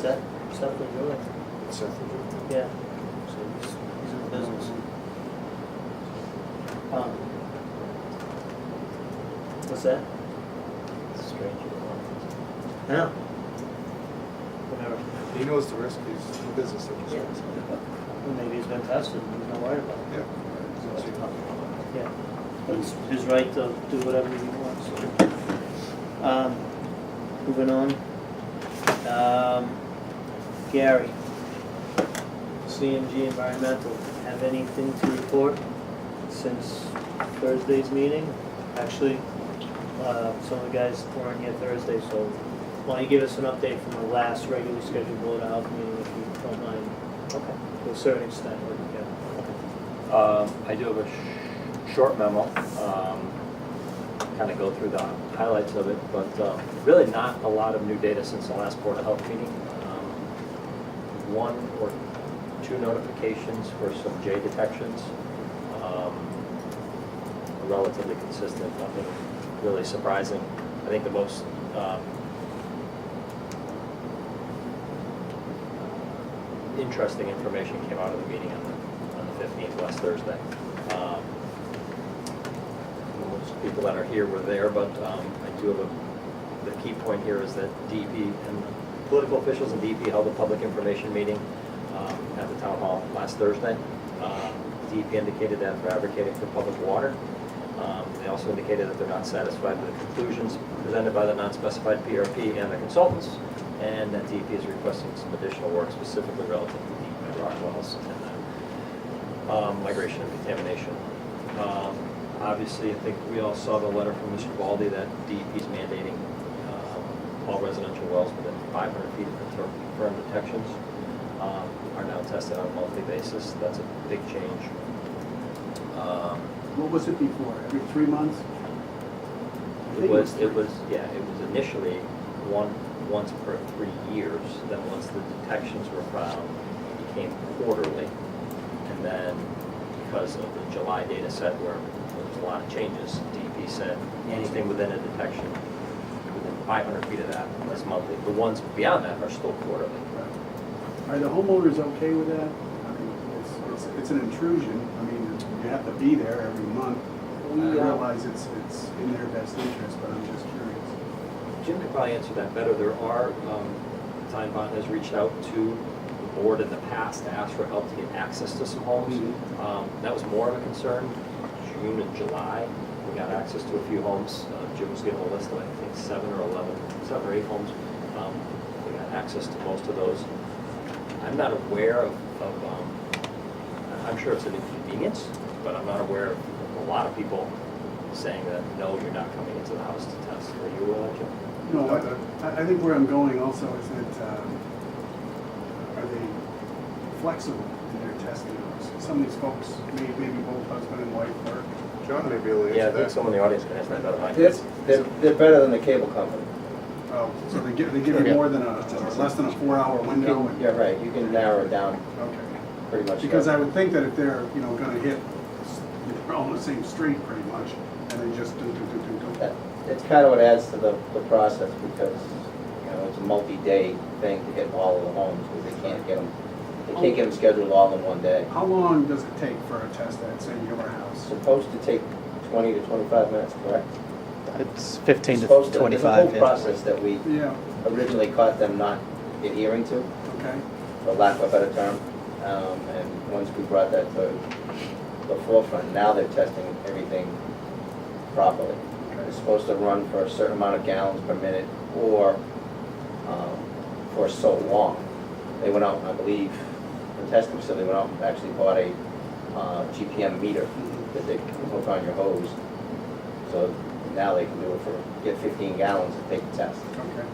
Sept will do it. Sept will do it. Yeah. So he's in the business. What's that? Strange. Yeah. Whatever. He knows the risk, he's in the business of Yeah. insurance. Well, maybe he's been tested, and he's not worried about it. Yeah. Yeah. But it's his right to do whatever he wants. Moving on. Gary, CMG Environmental, have anything to report since Thursday's meeting? Actually, some of the guys weren't here Thursday, so why don't you give us an update from the last regularly scheduled Board of Health meeting, if you don't mind? Okay. To a certain extent, or yeah. I do have a short memo, kind of go through the highlights of it, but really not a lot of new data since the last Board of Health meeting. One or two notifications for some J detections, relatively consistent, nothing really surprising. I think the most interesting information came out of the meeting on the 15th, last Thursday. Most people that are here were there, but I do have the key point here is that DEP and political officials and DEP held a public information meeting at the town hall last Thursday. DEP indicated that they're advocating for public water. They also indicated that they're not satisfied with the conclusions presented by the non-specified PRP and the consultants, and that DEP is requesting some additional work specifically relative to deep bedrock wells and migration and contamination. Obviously, I think we all saw the letter from Mr. Baldy that DEP is mandating all residential wells within 500 feet of confirmed detections are now tested on a monthly basis. That's a big change. What was it before? Every 3 months? It was initially once per 3 years. Then once the detections were found, it became quarterly. And then because of the July data set where there was a lot of changes, DEP said anything within a detection within 500 feet of that is monthly. The ones beyond that are still quarterly. Are the homeowners okay with that? I mean, it's an intrusion. I mean, you have to be there every month. I realize it's in their best interest, but I'm just curious. Jim could probably answer that better. There are, Time Bond has reached out to the board in the past to ask for help to get access to some homes. That was more of a concern. June and July, we got access to a few homes. Jim was given a list of, I think, 7 or 8 homes. We got access to most of those. I'm not aware of I'm sure it's an inconvenience, but I'm not aware of a lot of people saying that, no, you're not coming into the house to test. Are you, Jim? No, I think where I'm going also is that, are they flexible in their testing hours? Some of these folks, maybe both husband and wife work. John may be able to answer Yeah, I that. think someone in the audience can answer that better than I can. They're better than the cable company. Oh, so they give you more than less than a 4-hour window? Yeah, right, you can narrow it down Okay. pretty much. Because I would think that if they're, gonna hit, they're all on the same street pretty much, and they just do. It's kind of what adds to the process because, it's a multi-day thing to hit all of the homes because they can't get them scheduled all in one day. How long does it take for a test at, say, your It's house? supposed to take 20 to 25 minutes, correct? It's 15 to Supposed to. 25. There's a whole yeah. process that we Yeah, originally caught them not adhering to, okay. for lack of a better term. And once we brought that to the forefront, now they're testing everything properly. It's supposed to run for a certain amount of gallons per minute or for so long. They went out, I believe, the testing facility went out and actually bought a GPM meter that they can hook on your hose. So now they can do it get 15 gallons and take the test. Okay.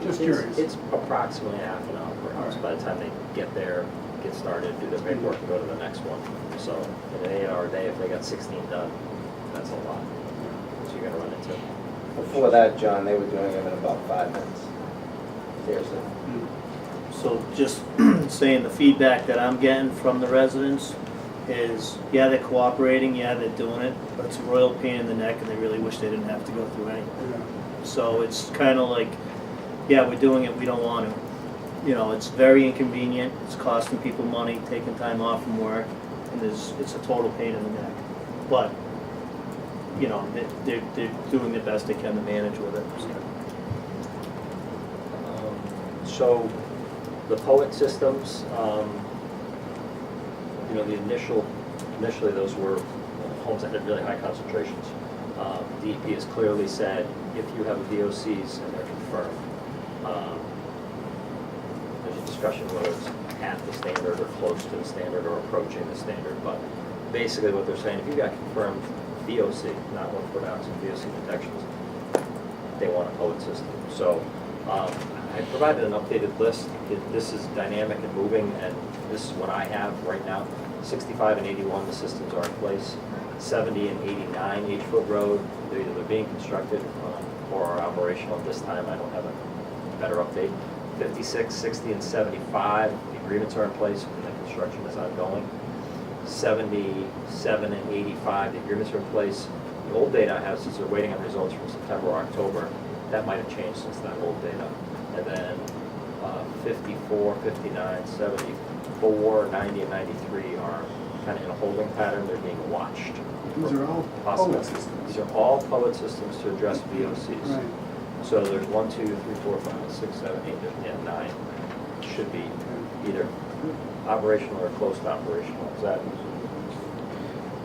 Just curious. It's approximately half an hour per house by the time they get there, get started, do their paperwork, and go to the next one. So in an 8-hour day, if they got 16 done, that's a lot. So you're gonna run into. Before that, John, they were doing them in about 5 minutes. Seriously. So just saying the feedback that I'm getting from the residents is, yeah, they're cooperating, yeah, they're doing it, but it's a royal pain in the neck and they really wish they didn't have to go through anything. Yeah. So it's kind of like, yeah, we're doing it, we don't want to. you know, it's very inconvenient, it's costing people money, taking time off from work, and it's a total pain in the neck. But, you know, they're doing the best they can to manage with it, so. So the poet systems, you know, initially those were homes that had really high concentrations. DEP has clearly said if you have VOCs and they're confirmed, there's a discussion whether it's at the standard or close to the standard or approaching the standard, but basically what they're saying, if you've got confirmed VOC, not 1,4-ounce VOC detections, they want a poet system. So I provided an updated list. This is dynamic and moving, and this is what I have right now. 65 and 81, the systems are in place. 70 and 89 H-foot road, they're being constructed or are operational at this time. I don't have a better update. 56, 60, and 75, the agreements are in place and the construction is ongoing. 77 and 85, the agreements are in place. The old data I have, since they're waiting on results from September or October, that might have changed since that old data. And then 54, 59, 74, 90, and 93 are kind of in a holding pattern. They're being watched. These are all Possible. poet systems. These are all poet systems to address VOCs. Right. So there's 1, 2, 3, 4, 5, 6, 7, 8, there's 9. Should be either operational or close to operational. Is that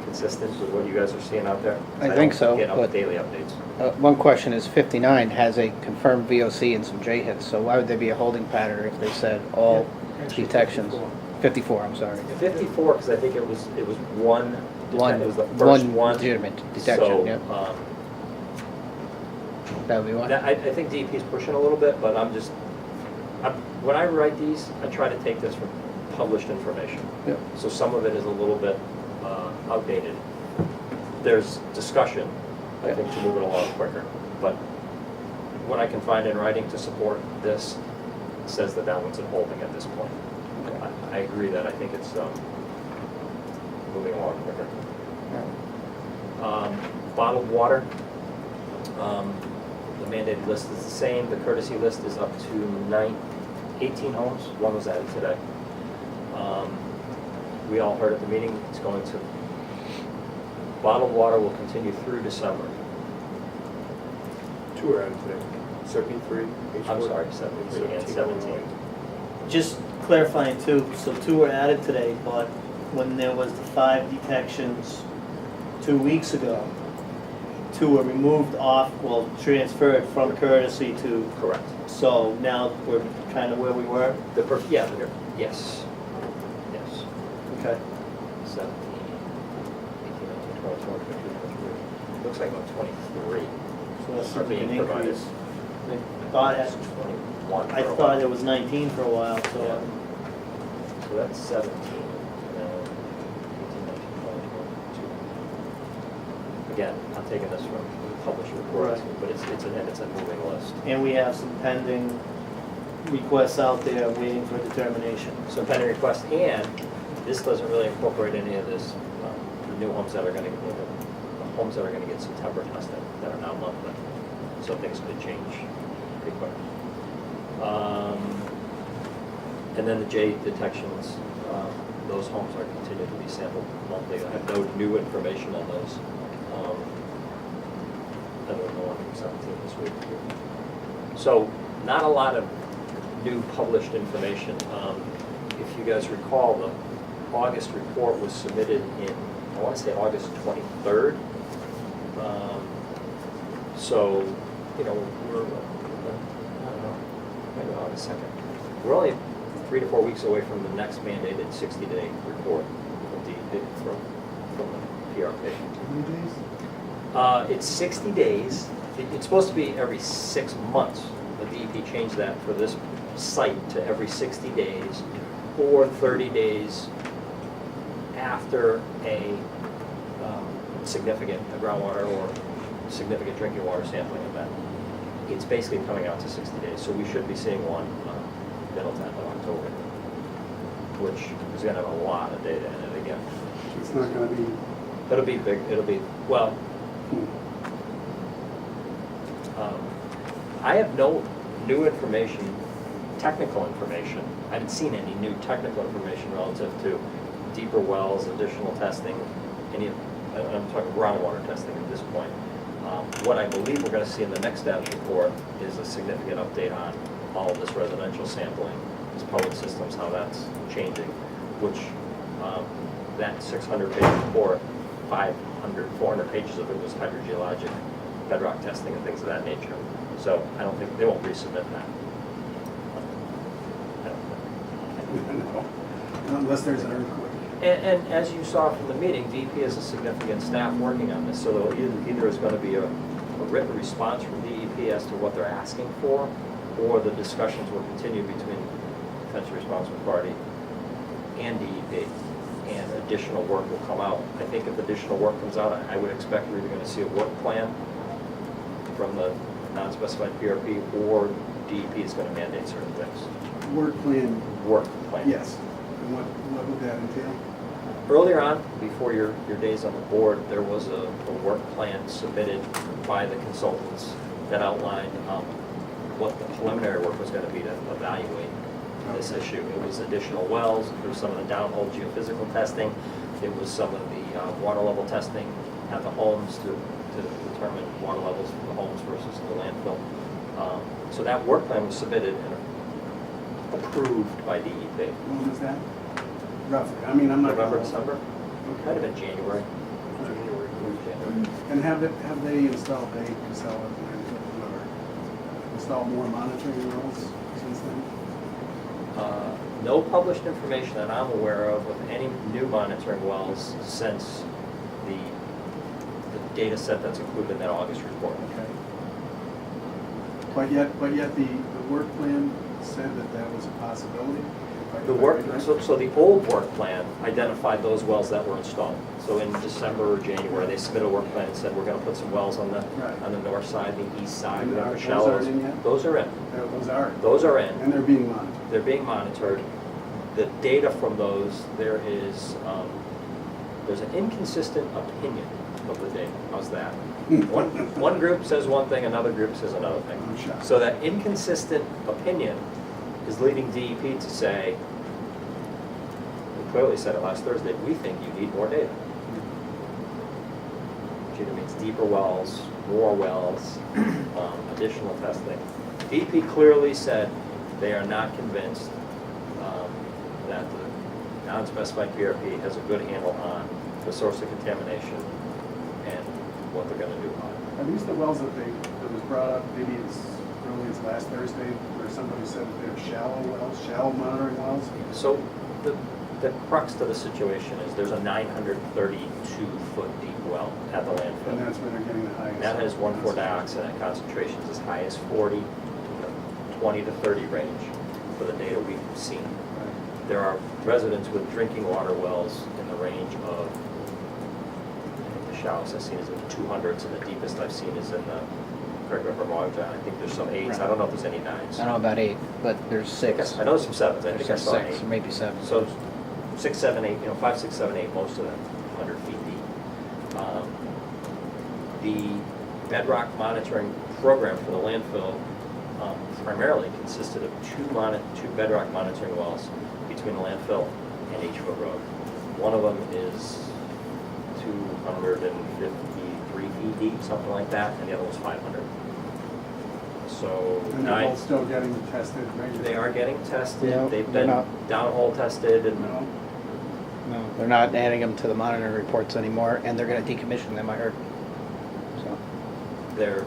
consistent with what you guys are seeing out there? I think so, Get but- daily updates. One question is 59 has a confirmed VOC and some J hits, so why would there be a holding pattern if they said all Actually, detections? 54. 54, I'm sorry. 54, because I think it was one. One, It was the first one legitimate detection, So, yeah. That would be one. I think DEP is pushing a little bit, but when I write these, I try to take this from published information. Yeah. So some of it is a little bit outdated. There's discussion, I think, to move it along quicker. But what I can find in writing to support this says that that one's in holding at this point. I agree that I think it's moving along quicker. Bottled water, the mandated list is the same. The courtesy list is up to 18 homes. One was added today. We all heard at the meeting, it's going to, bottled water will continue through December. 2 are added today. 73. I'm sorry, 73 and 17. Just clarifying too, so 2 were added today, but when there was the 5 detections 2 weeks ago, 2 were removed off, well, transferred from courtesy to, Correct. so now we're kind of where we were? Yes. Okay. 17, 18, 19, 20, 21, 22, 23. Looks like about 23. So that's Are being an provided. increase. I 21 I for a thought while. it was 19 for a while, so. Yeah. So that's 17. And then 18, 19, 20, 22. Again, I'm taking this from published reports, Right. but it's a moving list. And we have some pending requests out there waiting for determination. So pending request, and this doesn't really incorporate any of this, the new homes that are gonna, the homes that are gonna get September testing that are now monthly. So things could change pretty quick. And then the J detections, those homes are continuing to be sampled monthly. I have no new information on those. Other than the one from 17 this week. So not a lot of new published information. If you guys recall, the August report was submitted in, I want to say August 23rd. So, you know, we're, I don't know, maybe August 2nd. We're only 3 to 4 weeks away from the next mandated 60-day report from the PRP. How many days? It's 60 days. It's supposed to be every 6 months. The DEP changed that for this site to every 60 days or 30 days after a significant groundwater or significant drinking water sampling event. It's basically coming out to 60 days. So we should be seeing one middle to end of October, which is going to have a lot of data in it again. It's not gonna be, It'll be big. It'll be, well, I have no new information technical information. I haven't seen any new technical information relative to deeper wells, additional testing, I'm talking groundwater testing at this point. What I believe we're gonna see in the next status report is a significant update on all of this residential sampling, this public systems, how that's changing, which, that 600-page report, 400 pages of it was hydrogeologic bedrock testing and things of that nature. So I don't think, they won't resubmit that. I don't think. No, unless there's an earthquake. And as you saw from the meeting, DEP has a significant staff working on this, so either is going to be a written response from DEP as to what they're asking for, or the discussions will continue between potential responsible party and DEP, and additional work will come out. I think if additional work comes out, I would expect we're either going to see a work plan from the non-specified PRP, or DEP is going to mandate certain things. Work plan, Work plan. yes. And what would that entail? Earlier on, before your days on the board, there was a work plan submitted by the consultants that outlined what the preliminary work was going to be to evaluate this issue. It was additional wells, there was some of the downhole geophysical testing, it was some of the water level testing at the homes to determine water levels from the homes versus the landfill. So that work plan was submitted and approved by DEP. When was that? Roughly, I mean, I'm not. November, December? Might have been January. And have they installed, whoever, installed more monitoring wells since then? No published information that I'm aware of any new monitoring wells since the data set that's included in that August report. Okay. But yet the work plan said that was a possibility? The work, so the old work plan identified those wells that were installed. So in December or January, they submitted a work plan and said, we're gonna put some wells on the north side, the east side, And we have those shallows. aren't in yet? Those are in. Those are. Those are in. And they're being monitored. They're being monitored. The data from those, there's an inconsistent opinion of the data. How's that? One group says one thing, another group says another thing. I'm shocked. So that inconsistent opinion is leading DEP to say, we clearly said it last Thursday, we think you need more data. Which either means deeper wells, more wells, additional testing. DEP clearly said they are not convinced that the non-specified PRP has a good handle on the source of contamination and what they're going to do about it. Are these the wells that was brought up maybe as early as last Thursday, where somebody said that they're shallow wells, shallow monitoring wells? So the crux to the situation is there's a 932-foot deep well at the And landfill. that's where they're getting the highest. That has 1,4-dioxide concentrations as high as 40, 20 to 30 range for the data we've seen. Right. There are residents with drinking water wells in the range of, I think the shallowest I've seen is in the 200s, and the deepest I've seen is in the, correct me if I'm wrong, John, I think there's some 8s, I don't know if there's any 9s. I don't know about 8, but there's 6. I know there's some 7s, I think I There's saw 6, 8. or maybe 7. So 6, 7, 8, 5, 6, 7, 8, most of them 100 feet deep. The bedrock monitoring program for the landfill primarily consisted of two bedrock monitoring wells between the landfill and H-Foot Road. One of them is 253 feet deep, something like that, and the other one's 500. So And they're both still getting tested regularly? they are getting tested. No, They've they're been not. downhole tested and No? No, they're not adding them to the monitoring reports anymore, and they're gonna decommission them, I heard. So, their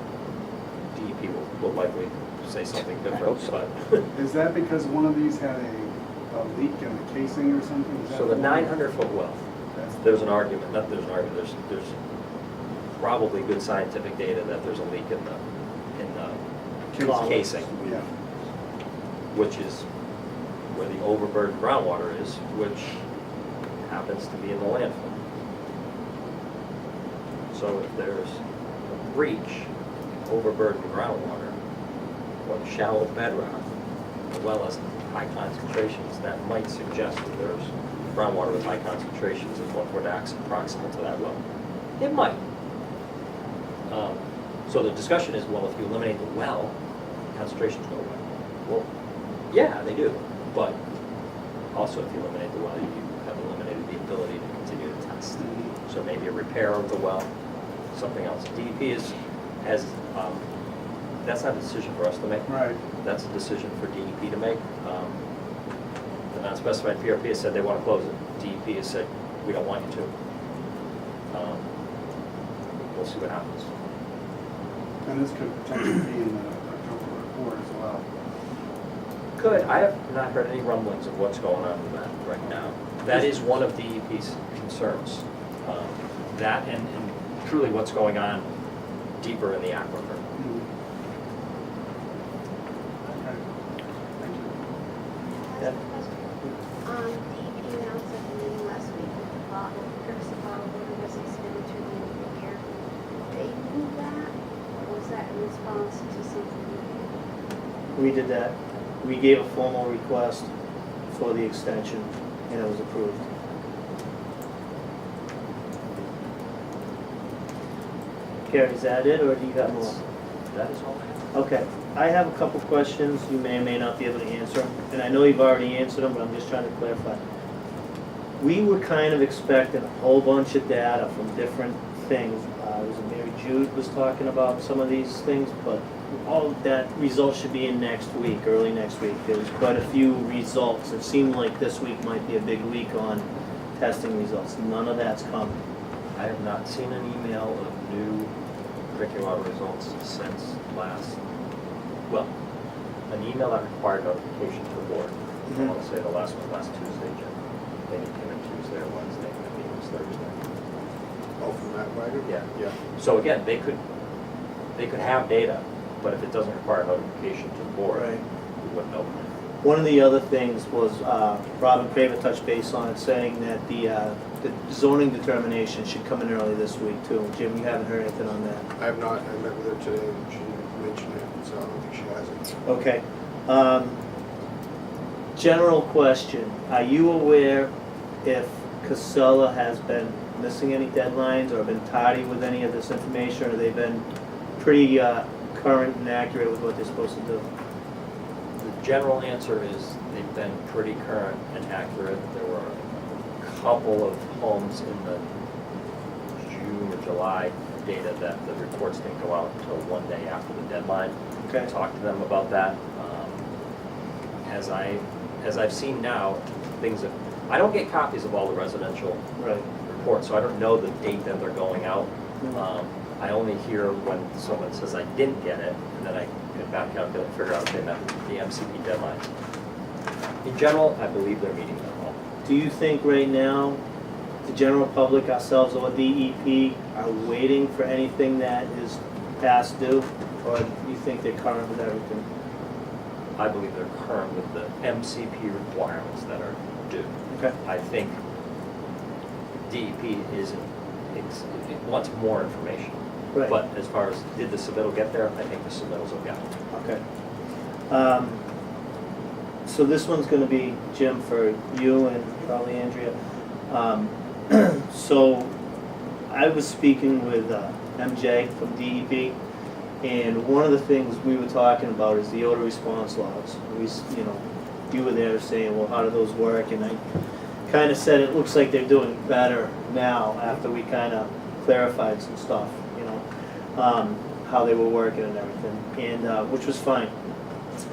DEP will likely say something I different, hope so. but. Is that because one of these had a leak in the casing or something? Is that So the one? 900-foot well, That's- there's an argument, not there's an argument, there's probably good scientific data that there's a leak in the casing, Yeah. which is where the overburdened groundwater is, which happens to be in the landfill. So if there's a breach, overburdened groundwater, or shallow bedrock, as well as high concentrations, that might suggest that there's groundwater with high concentrations of 1,4-dioxide proximal to that well. It might. So the discussion is, well, if you eliminate the well, concentrations go away. Well, Yeah, they do, but also if you eliminate the well, you have eliminated the ability to continue to test. So maybe a repair of the well, something else. DEP that's not a decision for us to make. Right. That's a decision for DEP to make. The non-specified PRP has said they want to close it. DEP has said, we don't want you to. We'll see what happens. And this could potentially be in the October report as well. Good. I have not heard any rumblings of what's going on with that right now. That is one of DEP's concerns. That and truly what's going on deeper in the aquifer. Okay. Thank you. Yeah. DEP announced at the meeting last week that the bottle, courtesy bottle order was extended to the end of the year. They knew that, or was that in response to something? We did that. We gave a formal request for the extension, and it was approved. Carrie, is that it, or do you have more? That is all I have. Okay, I have a couple questions, you may or may not be able to answer them, and I know you've already answered them, but I'm just trying to clarify. We were kind of expecting a whole bunch of data from different things. Was it Mary Jude was talking about some of these things, but all of that results should be in next week, early next week. There was quite a few results. It seemed like this week might be a big week on testing results. None of that's coming. I have not seen an email of new drinking water results since an email that required notification to the board. I want to say the last one last Tuesday, Jim. Maybe it came in Tuesday or Wednesday, maybe it was Thursday. Oh, from that writer? Yeah. Yeah. So again, they could have data, but if it doesn't require notification to the board, Right. we wouldn't open it. One of the other things was, Robin Craver touched base on it, saying that the zoning determination should come in early this week too. Jim, you haven't heard anything on that? I have not, I met with her today and she mentioned it, so I don't think she hasn't. Okay. General question, are you aware if Casella has been missing any deadlines or been tardy with any of this information, or they've been pretty current and accurate with what they're supposed to do? The general answer is they've been pretty current and accurate. There were a couple of homes in the June or July data that the reports didn't go out until one day after the deadline. Okay. I talked to them about that. As I've seen now, I don't get copies of all the residential Right. reports, so I don't know the date that they're going out. Mhm. I only hear when someone says I didn't get it, and then I get back out and figure out if they met the MCP deadlines. In general, I believe they're meeting them all. Do you think right now, the general public, ourselves, or DEP are waiting for anything that is past due? Or do you think they're current with everything? I believe they're current with the MCP requirements that are due. Okay. I think DEP it wants more information. Right. But as far as did the submittal get there, I think the submittals have gotten there. Okay. So this one's gonna be, Jim, for you and probably Andrea. So I was speaking with MJ from DEP, and one of the things we were talking about is the odor response logs. You were there saying, well, how do those work? And I kind of said it looks like they're doing better now after we kind of clarified some stuff, how they were working and everything, and which was fine.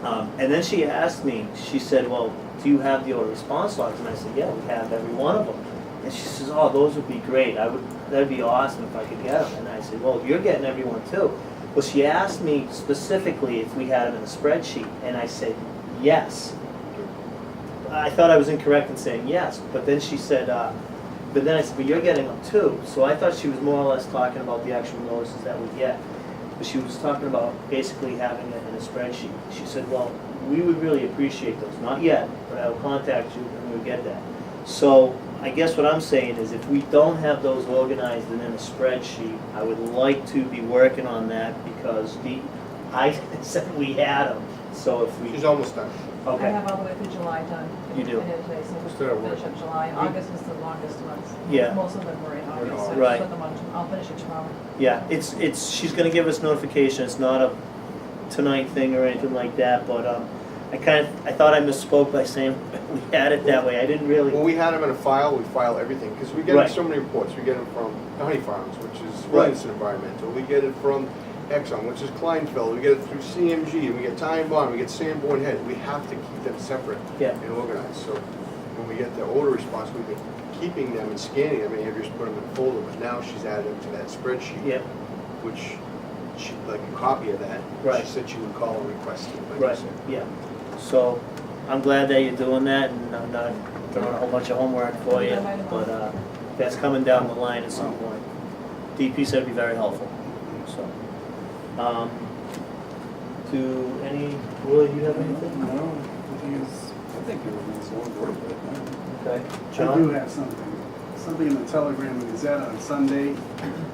And then she asked me, she said, well, do you have the odor response logs? And I said, yeah, we have every one of them. And she says, oh, those would be great. That'd be awesome if I could get them. And I said, well, you're getting everyone too. Well, she asked me specifically if we had them in a spreadsheet, and I said, yes. I thought I was incorrect in saying yes, but then she said, but then I said, but you're getting them too. So I thought she was more or less talking about the actual notices that we get. But she was talking about basically having it in a spreadsheet. She said, well, we would really appreciate those. Not yet, but I will contact you when we get that. So I guess what I'm saying is if we don't have those organized and in a spreadsheet, I would like to be working on that because I said we had them. So if we, She's almost done. I okay, have all the way through July done. You do? I did today, so Just we'll gotta finish work. up July. August was the longest ones. Yeah. Most of them were in August, so I Right. just put them on, I'll finish it tomorrow. yeah, she's gonna give us notification. It's not a tonight thing or anything like that, but I thought I misspoke by saying we had it that way. I didn't really. When we had them in a file, we file everything, because we get Right. so many reports. We get them from Honey Farms, which is Right. Williamson Environmental. We get it from Exxon, which is Kleinfeld. We get it through CMG, and we get Ty and Bond, we get Sanborn Head. We have to keep them separate Yeah. and organized. So when we get the order response, we've been keeping them and scanning them, and have just put them in a folder. But now she's added them to that spreadsheet, Yep. which she'd like a copy of that. Right. She said she would call and request it. like I Right. said. Yeah. So I'm glad that you're doing that, and I'm not throwing a whole bunch of homework for you, but that's coming down the line at some point. DP said it'd be very helpful. So, Will, you have anything? No, I think everything's all good right now. Okay. I do John? have something in the Telegram and Gazette on Sunday,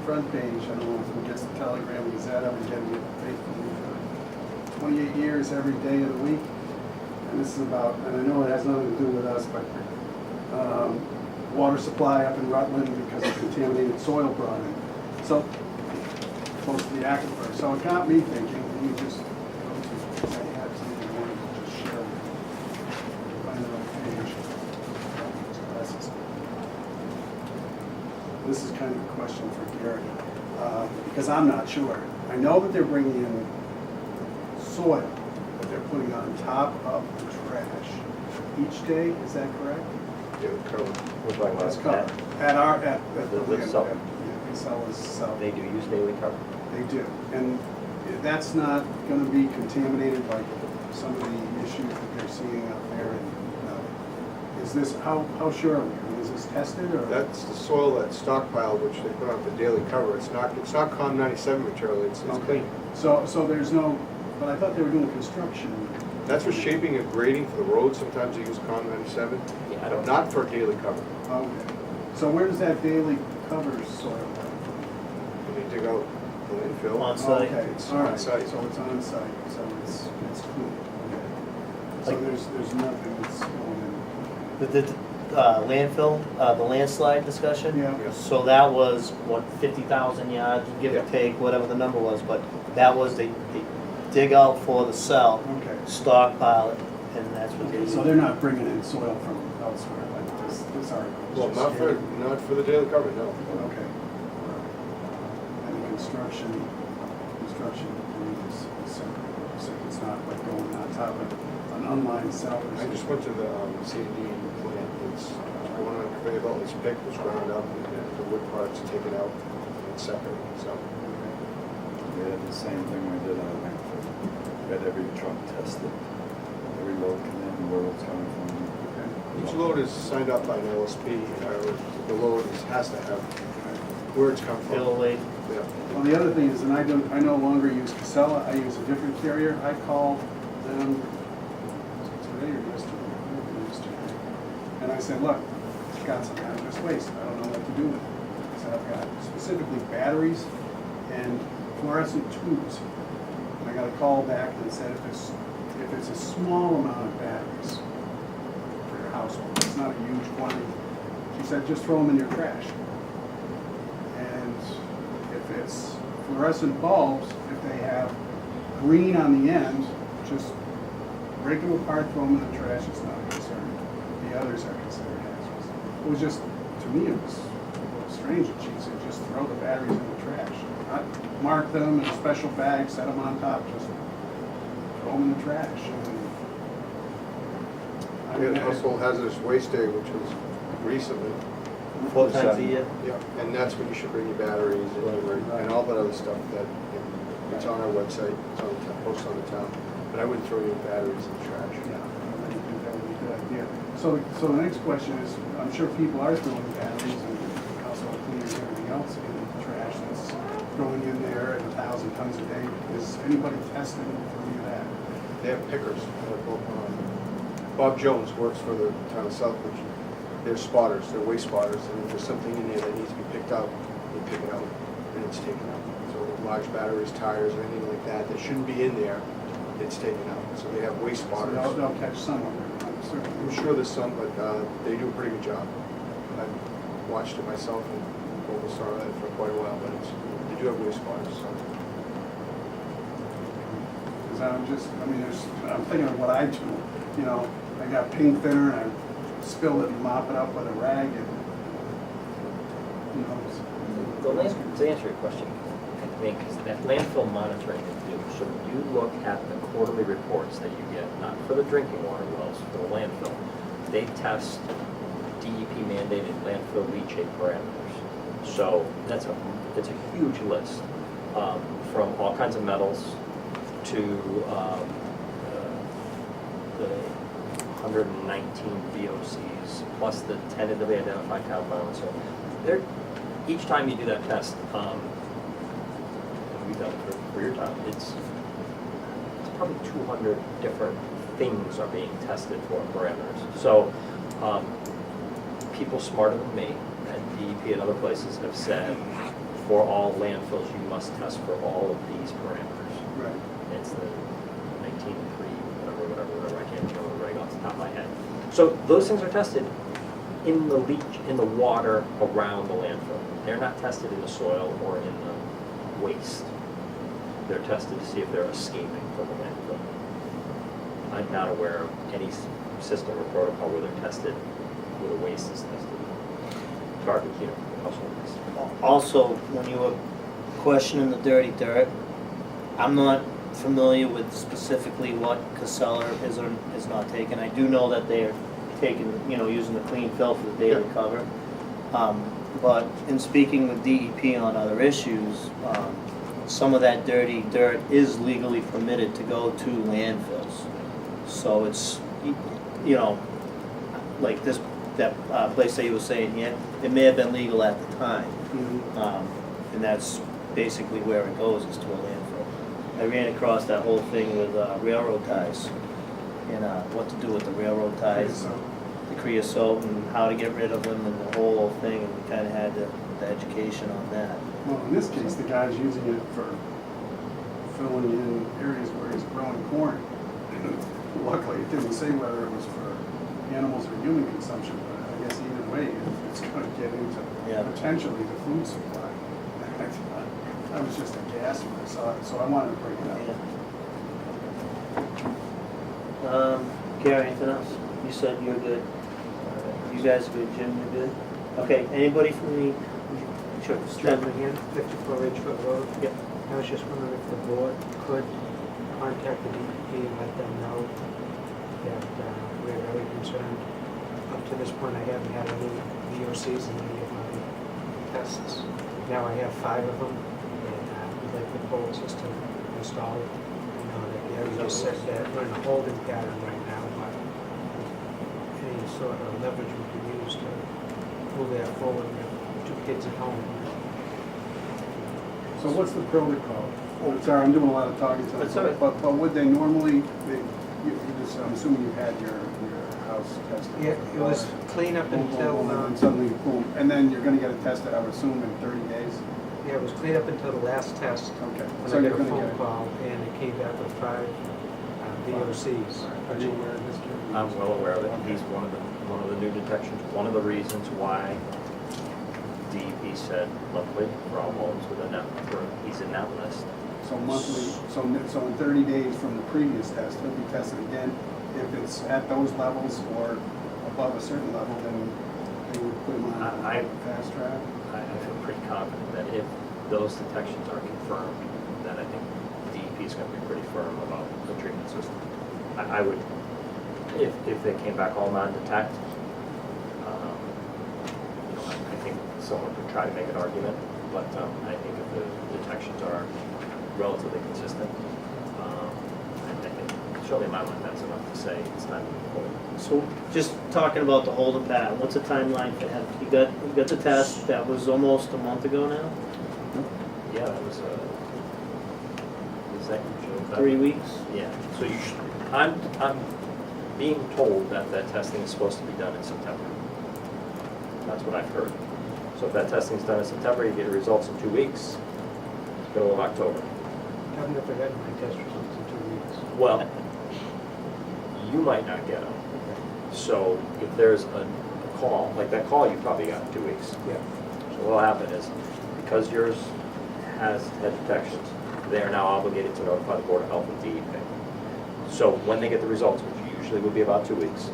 front page. I don't know if it gets the Telegram and Gazette, I've been getting it faithfully for 28 years, every day of the week. And this is about, and I know it has nothing to do with us, but water supply up in Rutland because of contaminated soil brought in. So, close to the aquifer. So it got me thinking, let me just go to, because I had something I wanted to just share with you. Find the right page. Glasses. This is kind of a question for Gary, because I'm not sure. I know that they're bringing in soil that they're putting on top of the trash each day, is that correct? Yeah, cover. We're talking That's about covered. that. At the The land. sell. Yeah, they sell as sell. They do use daily cover. They do, and that's not gonna be contaminated like some of the issues that they're seeing out there. Is this, how sure are we? I mean, is this tested or? That's the soil that's stockpiled, which they put on the daily cover. It's not COM 97 material, it's Okay. clean. So there's no, but I thought they were doing construction. That's for shaping and grading for the road. Sometimes they use COM 97, Yeah, I don't. not for daily cover. Okay. So where does that daily cover soil come When they dig out the landfill. On from? site. Okay, It's all right, on so site. it's on site, so it's clean, okay. So Like- there's nothing that's going The landfill, the landslide discussion? in. Yeah, So that was, what, 50,000 yards, give or Yeah. take, whatever the number was, but that was they dig out for the cell, okay. stockpile it, and that's what they Okay, use. so they're not bringing in soil from elsewhere, like this article. is Well, just here. not for the daily cover, no. Okay. And the construction is separate, so it's not like going on top of an unlined cell or I just something. went to the C&D plant. It's going on a conveyor belt. It's picked, it's ground up, and then the wood products are taken out and it's separate. So We had the same thing we did on landfill. We had every truck tested, every load come in, where it's coming from. each load is signed up by an LSP. The load has to have where it's come from. Bill Wade. Yeah. Well, the other thing is, and I no longer use Casella, I use a different carrier. I called them today or yesterday, and I said, look, I've got some hazardous waste, I don't know what to do with it. I said, I've got specifically batteries and fluorescent tubes. And I got a call back that said if it's a small amount of batteries for your household, it's not a huge quantity, she said, just throw them in your trash. And if it's fluorescent bulbs, if they have green on the end, just break them apart, throw them in the trash, it's not a concern. The others are considered hazardous. It was just, to me, it was a little strange that she said, just throw the batteries in the trash. Not mark them in a special bag, set them on top, just throw them in the trash. I We mean, had Household Hazardous Waste Day, which was recently. 4 times a year. Yeah, and that's when you should bring your batteries and all that other stuff that, it's on our website, it's on the posted on the town. But I wouldn't throw your batteries in the trash. Yeah, I think that would be a good idea. So the next question is, I'm sure people are throwing batteries and household cleaners and everything else in the trash that's going in there at 1,000 tons a day. Is anybody testing for any of that? They have pickers. Bob Jones works for the town of Southbridge. They're spotters, they're waste spotters, and if there's something in there that needs to be picked out, they pick it out, and it's taken out. So large batteries, tires, or anything like that that shouldn't be in there, it's taken out. So they have waste So spotters. they'll catch some of it, I'm certain. I'm sure there's some, but they do a pretty good job. I've watched it myself and oversaw that for quite a while, but they do have waste spotters, so. because I'm just, I mean, I'm thinking of what I do, you know, I got paint thinner and I spill it and mop it up with a rag and, you know. To answer your question, I think that landfill monitoring they do, so when you look at the quarterly reports that you get, not for the drinking water wells, for the landfill, they test DEP mandated landfill leachate parameters. So it's a huge list, from all kinds of metals to the 119 VOCs, plus the tentatively identified compounds. So they're, each time you do that test, we've done it for your time, it's probably 200 different things are being tested for parameters. So people smarter than me at DEP and other places have said, for all landfills, you must test for all of these parameters. Right. It's the 19.3, whatever, I can't remember right off the top of my head. So those things are tested in the in the water around the landfill. They're not tested in the soil or in the waste. They're tested to see if they're escaping from the landfill. I'm not aware of any system or protocol where they're tested, where the waste is tested. Garbage, household waste. Also, when you were questioning the dirty dirt, I'm not familiar with specifically what Casella is or is not taking. I do know that they're taking, using the clean fill for the daily cover. But in speaking with DEP on other issues, some of that dirty dirt is legally permitted to go to landfills. So it's, like that place that you were saying, yeah, it may have been legal at the time. And that's basically where it goes, is to a landfill. I ran across that whole thing with railroad ties, and what to do with the railroad ties, the creosote, and how to get rid of them, and the whole thing, and we kind of had the education on that. Well, in this case, the guy's using it for filling in areas where he's growing corn. Luckily, it didn't say whether it was for animals or human consumption, but I guess either way, it's going to get into potentially the food supply. I was just aghast when I saw it, so I wanted to bring it up. Gary, anything else? You said you're good. You guys are good. Jim, you're good? Okay, anybody from the, sure, Chairman again, 54 Ridgefoot Road. Yep. I was just wondering if the board could contact the DEP and let them know that we're very concerned. Up to this point, I haven't had any VOCs in any of my tests. Now I have 5 of them, and we'd like the whole system installed. Gary just said that we're in a holding pattern right now, but any sort of leverage we can use to move that forward. We have 2 kids at home. So what's the protocol? Sorry, I'm doing a lot of talking tonight. That's all right. But would they normally, I'm assuming you had your house tested? Yeah, it was clean up until, And then suddenly, boom, and then you're gonna get it tested, I would assume, in 30 days? yeah, it was clean up until the last test. Okay. When So I you're got a gonna phone get it. call and it came back with 5 VOCs. Are you aware of this, Jim? I'm well aware of it. He's one of the new detections. One of the reasons why DEP said monthly for all homes with a net, he's in that list. So monthly, so in 30 days from the previous test, he'll be tested again. If it's at those levels or above a certain level, then they would put him on I- a fast track. I feel pretty confident that if those detections are confirmed, then I think DEP is going to be pretty firm about the treatment system. I would, if they came back all non-detect, I think someone could try to make an argument, but I think if the detections are relatively consistent, I think, certainly in my mind, that's enough to say it's time to move forward. So just talking about the holding pattern, what's the timeline for him? You got the test, that was almost a month ago now? Yeah, that was, is that June? 3 weeks? Yeah, so you should, I'm being told that that testing is supposed to be done in September. That's what I've heard. So if that testing's done in September, you get results in 2 weeks, middle of October. I've never had my test results in 2 weeks. Well, you might not get them. So if there's a call, like that call you probably got in 2 weeks. Yeah. So what'll happen is, because yours has had detections, they are now obligated to notify the Board of Health and DEP. So when they get the results, which usually would be about 2 weeks,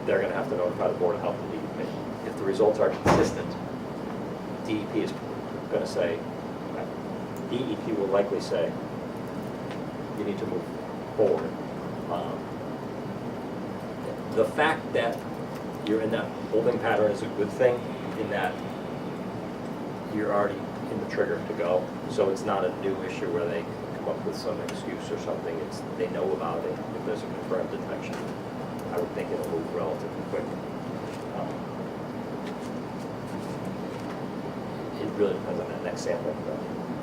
they're gonna have to notify the Board of Health and DEP. If the results are consistent, DEP is gonna say, DEP will likely say, you need to move forward. The fact that you're in that holding pattern is a good thing in that you're already in the trigger to go. So it's not a new issue where they come up with some excuse or something. It's, they know about it. If there's a confirmed detection, I would think it'll move relatively quick. It really depends on that next sampling though.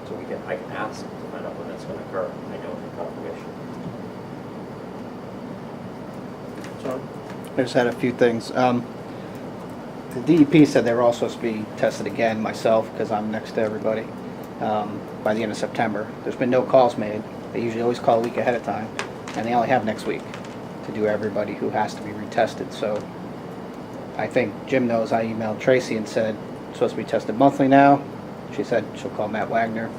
So I can ask to find out when that's gonna occur. I don't have confirmation. John? I just had a few things. The DEP said they were all supposed to be tested again, myself, because I'm next to everybody, by the end of September. There's been no calls made. They usually always call a week ahead of time, and they only have next week to do everybody who has to be retested. So I think Jim knows I emailed Tracy and said, it's supposed to be tested monthly now. She said she'll call Matt Wagner.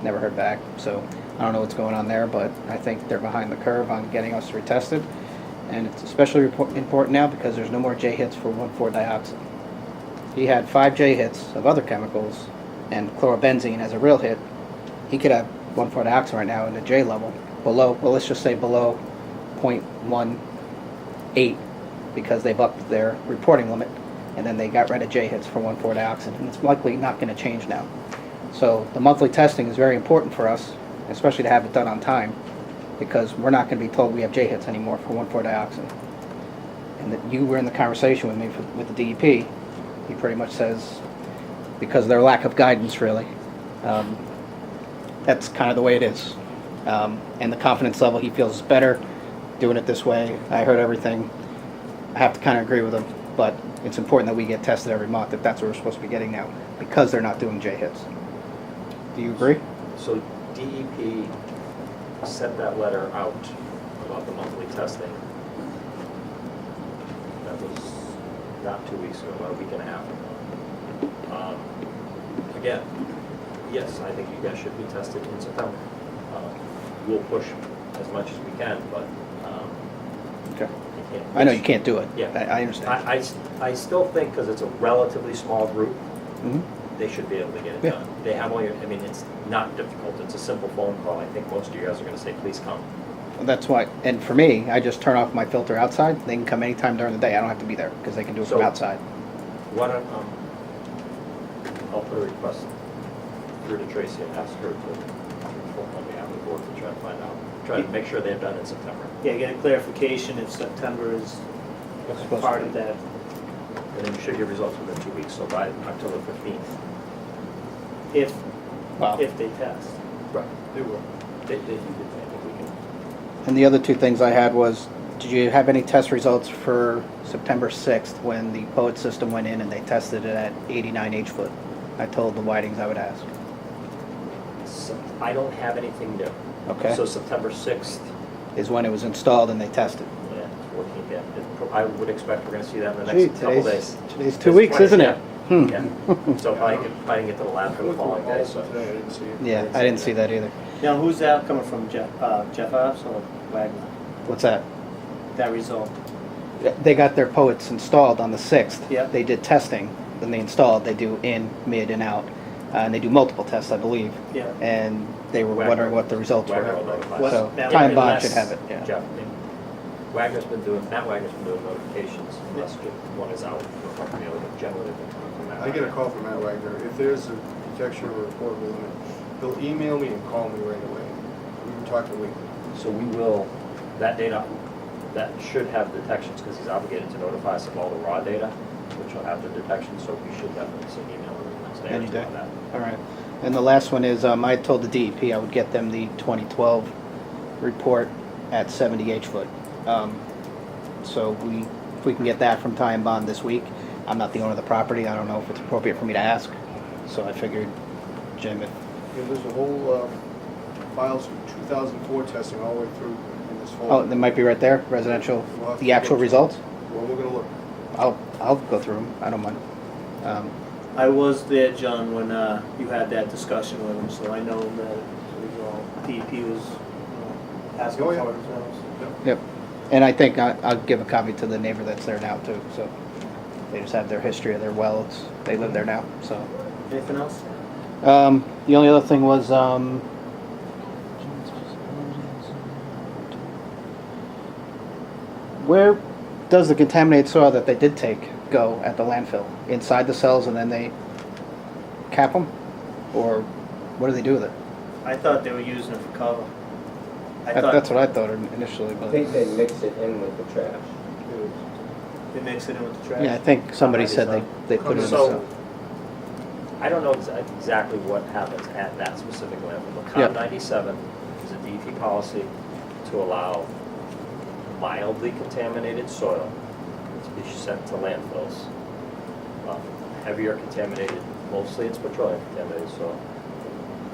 Never heard back. So I don't know what's going on there, but I think they're behind the curve on getting us retested. And it's especially important now because there's no more J hits for 1,4-dioxin. He had 5 J hits of other chemicals and chlorobenzene as a real hit. He could have 1,4-dioxin right now in the J level below, well, let's just say below 0.18 because they've upped their reporting limit and then they got rid of J hits for 1,4-dioxin, and it's likely not going to change now. So the monthly testing is very important for us, especially to have it done on time, because we're not going to be told we have J hits anymore for 1,4-dioxin. And that you were in the conversation with me with the DEP. He pretty much says, because of their lack of guidance, really, that's kind of the way it is. And the confidence level he feels is better doing it this way. I heard everything. I have to kind of agree with him, but it's important that we get tested every month if that's what we're supposed to be getting now, because they're not doing J hits. Do you agree? So DEP sent that letter out about the monthly testing. That was not 2 weeks ago, about a week and a half ago. Again, yes, I think you guys should be tested in September. We'll push as much as we can, but Okay. you can't. I know you can't do it. Yeah. I understand. I still think, because it's a relatively small group, Mhm. they should be able to get it Yeah. done. They have only, I mean, it's not difficult. It's a simple phone call. I think most of you guys are gonna say, please come. That's why, and for me, I just turn off my filter outside. They can come anytime during the day. I don't have to be there because they can do it from So- outside. Why don't, I'll put a request through to Tracy and ask her to, on behalf of the board, to try to find out, try to make sure they're done in September. Yeah, get a clarification if September is Supposed part to of be. that. And then you should get results within 2 weeks, so by October 15th. If Wow. they test. Right. They will. I think we can. And the other two things I had was, did you have any test results for September 6th when the POET system went in and they tested it at 89 H-foot? I told the Whitings I would ask. So, I don't have anything new. Okay. So September 6th, Is when it was installed and they tested. yeah, 14, yeah. I would expect we're gonna see that in the Gee, next couple days. today's 2 weeks, isn't it? Hmm. Yeah. So if I can get to the lab for the following day, so. Today, I didn't see it. Yeah, I didn't see that either. Now, who's that coming from, Jeff Ops or Wagner? What's that? That result? They got their POETs installed on the 6th. Yeah. They did testing, then they installed, they do in, mid, and out. And they do multiple tests, I believe. Yeah. And they were Wagner- wondering what the results Wagner were. will notify What- us. So Matt Time Wagner Bond last- should have it, yeah. Jeff, Matt Wagner's been doing notifications, unless one is out or something, the other, but generally they've been coming from Matt I get a Wagner. call from Matt Wagner. If there's a detection or a reportable limit, he'll email me and call me right away. We've been talking weekly. So we will, that data, that should have detections, because he's obligated to notify us of all the raw data, which will have the detection, so we should definitely see an email in the next day or Any two day. on that. All right. And the last one is, I told the DEP I would get them the 2012 report at 70 H-foot. So if we can get that from Time Bond this week. I'm not the owner of the property. I don't know if it's appropriate for me to ask. So I figured, Jim, if, Yeah, there's a whole files from 2004 testing all the way through in this folder. oh, they might be right there, residential, We'll have to the actual look. results? Well, we're gonna look. I'll go through them. I don't mind. I was there, John, when you had that discussion with him, so I know that DEP was asking Oh, for yeah. as well. so. Yep. And I think I'll give a copy to the neighbor that's there now too, so they just have their history of their wells. They live there now, so. Anything else? The only other thing was, where does the contaminated soil that they did take go at the landfill? Inside the cells and then they cap them? Or what do they do with it? I thought they were using it for cover. I thought That's what I thought initially, I but. think they mix it in with the trash. they mix it in with the trash. Yeah, I think somebody said they put it in the So- cell. I don't know exactly what happens at that specific landfill. But Yeah. COM 97 is a DEP policy to allow mildly contaminated soil to be sent to landfills. Heavier contaminated, mostly it's petroleum contaminated soil.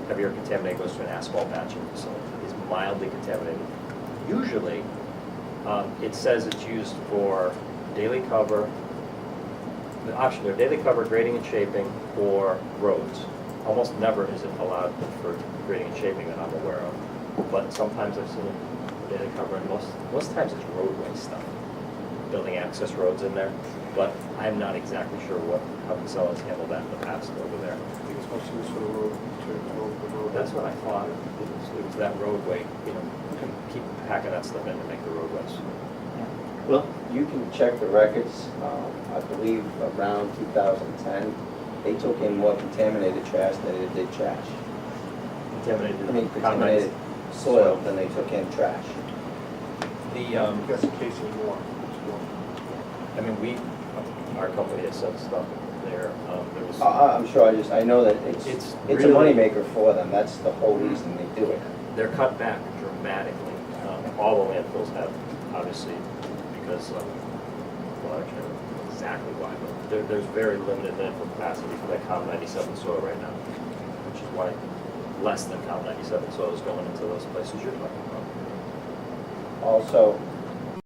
Heavier contaminated goes to an asphalt batching facility. It's mildly contaminated. Usually, it says it's used for daily cover, the option there, daily cover, grading and shaping, or roads. Almost never is it allowed for grading and shaping that I'm aware of. But sometimes I've seen it daily cover, and most times it's roadway stuff. Building access roads in there, but I'm not exactly sure how Casella has handled that in the past over there. I think it's mostly used for the road, the road. That's what I thought, it was that roadway, keep packing that stuff in to make the roadways. Well, You can check the records, I believe around 2010, they took in more contaminated trash than they did trash. Contaminated. I mean, contaminated soil than they took in trash. That's the case anymore. I mean, our company has sent stuff there, there was. I'm sure, I know that It's it's a really- moneymaker for them, that's the whole reason they do it. They're cut back dramatically. All the landfills have, obviously, because, well, actually, I don't know exactly why, but there's very limited landfill capacity for that COM 97 soil right now, which is why less than COM 97 soil is going into those places you're talking about. Also,